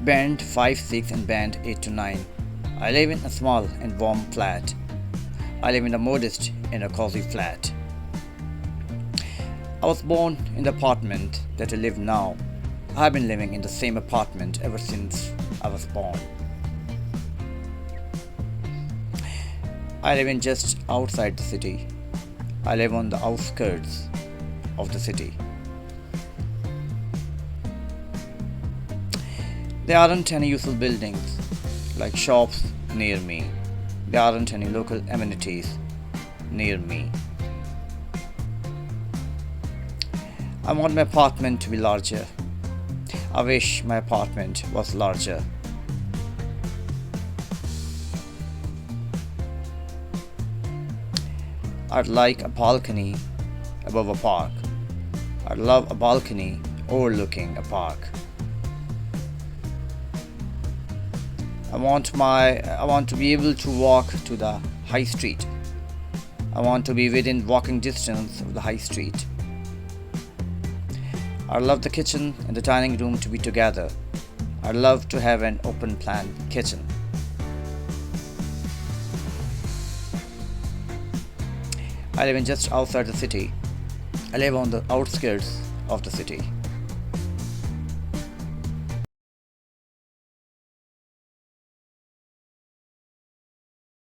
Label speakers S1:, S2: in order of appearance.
S1: Band 5, 6 and Band 8 to 9. I live in a small and warm flat. I live in a modest and a cozy flat. I was born in the apartment that I live now. I have been living in the same apartment ever since I was born. I live in just outside the city. I live on the outskirts of the city. There aren't any useful buildings like shops near me. There aren't any local amenities near me. I want my apartment to be larger. I wish my apartment was larger. I'd like a balcony above a park. I'd love a balcony overlooking a park. I want to be able to walk to the high street. I want to be within walking distance of the high street. I'd love the kitchen and the dining room to be together. I'd love to have an open plan kitchen. I live in just outside the city. I live on the outskirts of the city.